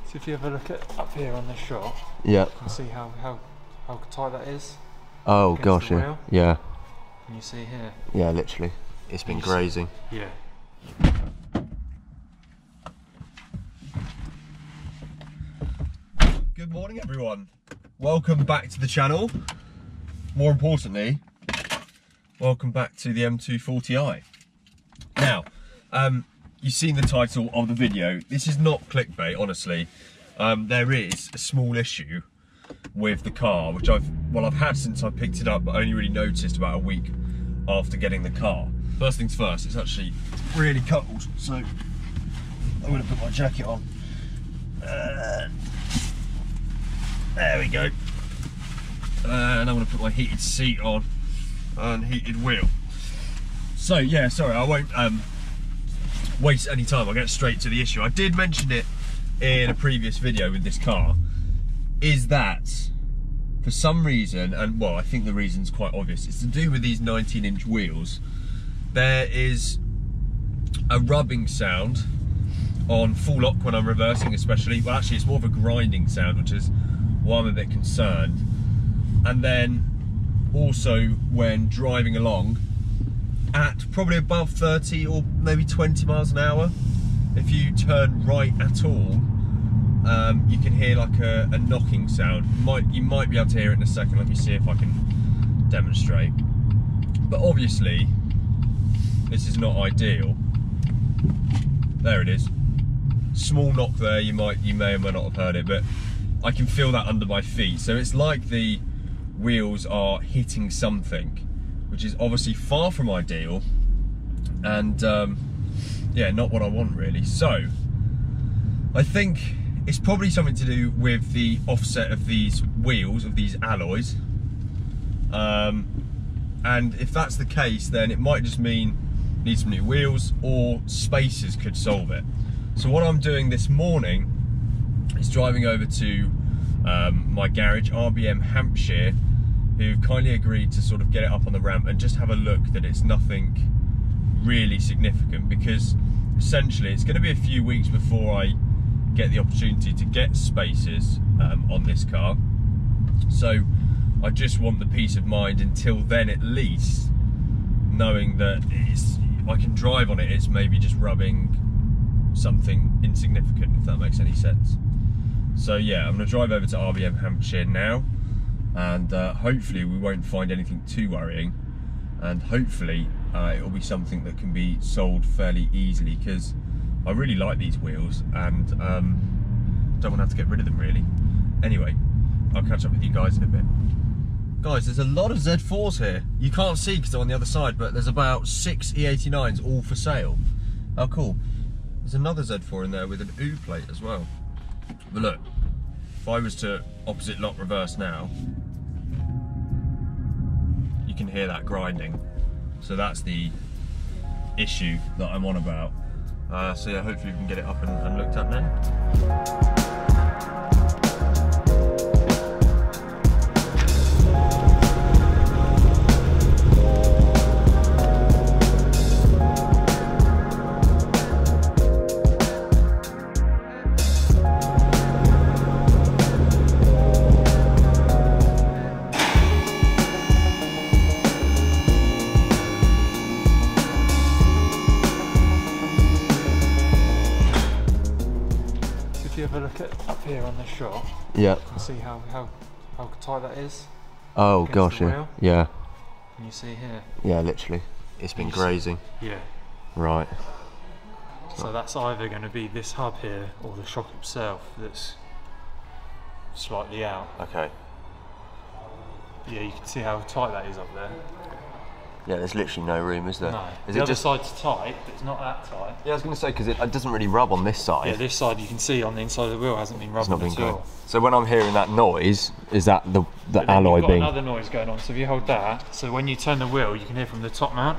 So if you have a look at up here on this shot, yeah, you can see how tight that is. oh gosh, yeah, yeah, and you see here, yeah, literally it's been grazing. Yeah. Good morning everyone, welcome back to the channel. More importantly, welcome back to the M240i. Now, you've seen the title of the video. This is not clickbait, honestly. There is a small issue with the car, which I've had since I picked it up, but only really noticed about a week after getting the car. First things first, it's actually really cold, so I'm going to put my jacket on. There we go. And I'm going to put my heated seat on and heated wheel. So yeah, sorry, I won't waste any time. I'll get straight to the issue. I did mention it in a previous video with this car, is that for some reason, and well, I think the reason's quite obvious, it's to do with these 19-inch wheels. There is a rubbing sound on full lock when I'm reversing, especially. Well, actually, it's more of a grinding sound, which is why I'm a bit concerned. And then also when driving along at probably above 30 or maybe 20 miles an hour, if you turn right at all, you can hear like a knocking sound. You might be able to hear it in a second. Let me see if I can demonstrate. But obviously, this is not ideal. There it is. Small knock there. You may or may not have heard it, but I can feel that under my feet. So it's like the wheels are hitting something, which is obviously far from ideal, and yeah, not what I want really. So I think it's probably something to do with the offset of these wheels, of these alloys, and if that's the case, then it might just mean need some new wheels, or spacers could solve it. So what I'm doing this morning is driving over to my garage, RBM Hampshire, who've kindly agreed to sort of get it up on the ramp and just have a look that it's nothing really significant, because essentially it's going to be a few weeks before I get the opportunity to get spacers on this car. So I just want the peace of mind until then, at least, knowing that I can drive on it. It's maybe just rubbing something insignificant, if that makes any sense. So yeah, I'm going to drive over to RBM Hampshire now, and hopefully we won't find anything too worrying, and hopefully it'll be something that can be sold fairly easily, because I really like these wheels and don't want to have to get rid of them really. Anyway, I'll catch up with you guys in a bit. Guys, there's a lot of Z4s here. You can't see because they're on the other side, but there's about 6 E89s all for sale. How cool. There's another Z4 in there with an U plate as well. But look, if I was to opposite lock reverse now, you can hear that grinding. So that's the issue that I'm on about. So yeah, hopefully we can get it up and looked at now. If you have a look at up here on this shot, yeah, you can see how tight that is. Oh gosh, yeah, yeah. And you see here. Yeah, literally, it's been grazing. Yeah. Right. So that's either going to be this hub here or the shock itself that's slightly out. Okay. Yeah, you can see how tight that is up there. Yeah, there's literally no room, is there? No. Is the it other just side's tight, but it's not that tight. Yeah, I was going to say, because it doesn't really rub on this side. Yeah, this side you can see on the inside of the wheel hasn't been rubbing at all. So when I'm hearing that noise, is that the alloy being? You've got another noise going on. So if you hold that, so when you turn the wheel, you can hear from the top mount.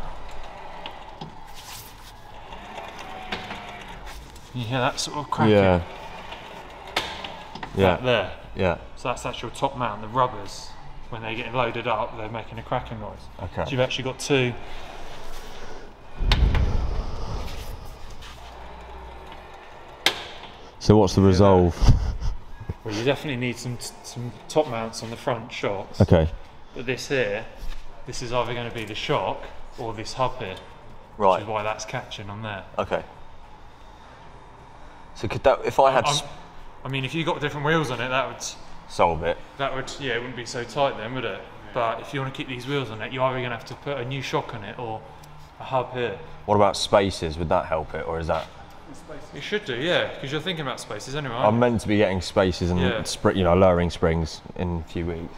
You hear that sort of cracking? Yeah. Yeah. That there. Yeah. So that's actual top mount. The rubbers, when they're getting loaded up, they're making a cracking noise. Okay. So you've actually got two. So what's the resolve? Well, you definitely need some top mounts on the front shocks. Okay. But this here, this is either going to be the shock or this hub here. Right. Which is why that's catching on there. Okay. So could that, if I had... I mean, if you got different wheels on it, that would... solve it. That would, yeah, it wouldn't be so tight then, would it? But if you want to keep these wheels on it, you're either going to have to put a new shock on it or a hub here. What about spaces? Would that help it, or is that... It should do, yeah, because you're thinking about spaces anyway. I'm meant to be getting spaces and you know, lowering springs in a few weeks.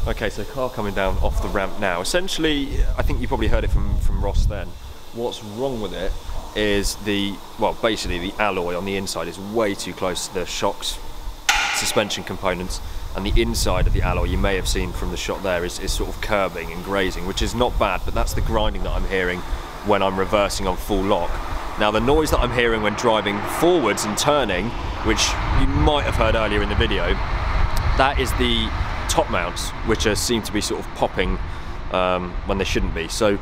Okay, so car coming down off the ramp now. Essentially, I think you probably heard it from Ross then. What's wrong with it is basically the alloy on the inside is way too close to the shocks, suspension components, and the inside of the alloy, you may have seen from the shot there, is sort of curbing and grazing, which is not bad, but that's the grinding that I'm hearing when I'm reversing on full lock. Now the noise that I'm hearing when driving forwards and turning, which you might have heard earlier in the video, that is the top mounts, which seem to be sort of popping when they shouldn't be. So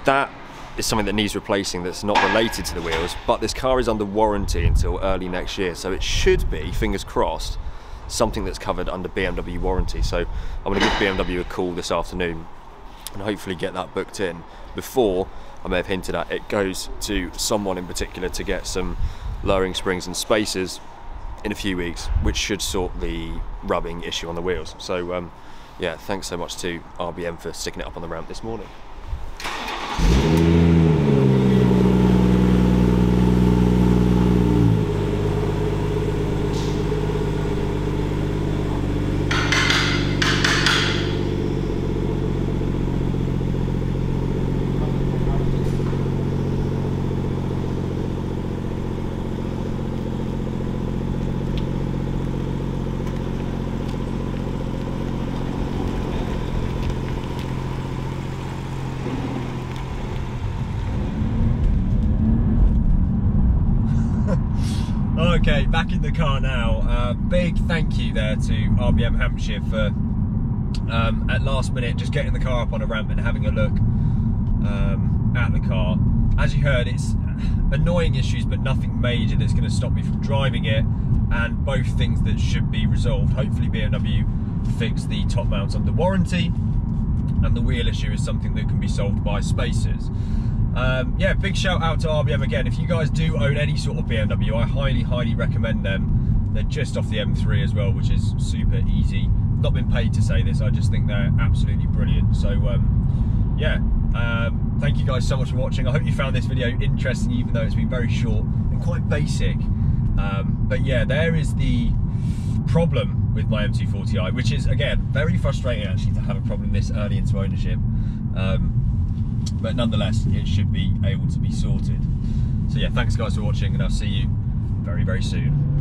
that is something that needs replacing, that's not related to the wheels, but this car is under warranty until early next year, so it should be, fingers crossed, something that's covered under BMW warranty. So I'm going to give BMW a call this afternoon and hopefully get that booked in before, I may have hinted at, it goes to someone in particular to get some lowering springs and spacers in a few weeks, which should sort the rubbing issue on the wheels. So yeah, thanks so much to RBM for sticking it up on the ramp this morning. Okay, back in the car now. Big thank you there to RBM Hampshire for at last minute just getting the car up on a ramp and having a look at the car. As you heard, it's annoying issues, but nothing major that's going to stop me from driving it, and both things that should be resolved. Hopefully BMW fix the top mounts under warranty, and the wheel issue is something that can be solved by spacers. Yeah, big shout out to RBM again. If you guys do own any sort of BMW, I highly recommend them. They're just off the M3 as well, which is super easy. Not been paid to say this, I just think they're absolutely brilliant. So yeah, thank you guys so much for watching. I hope you found this video interesting, even though it's been very short and quite basic. But yeah, there is the problem with my M240i, which is, again, very frustrating actually to have a problem this early into ownership. But nonetheless, it should be able to be sorted. So yeah, thanks guys for watching, and I'll see you very soon.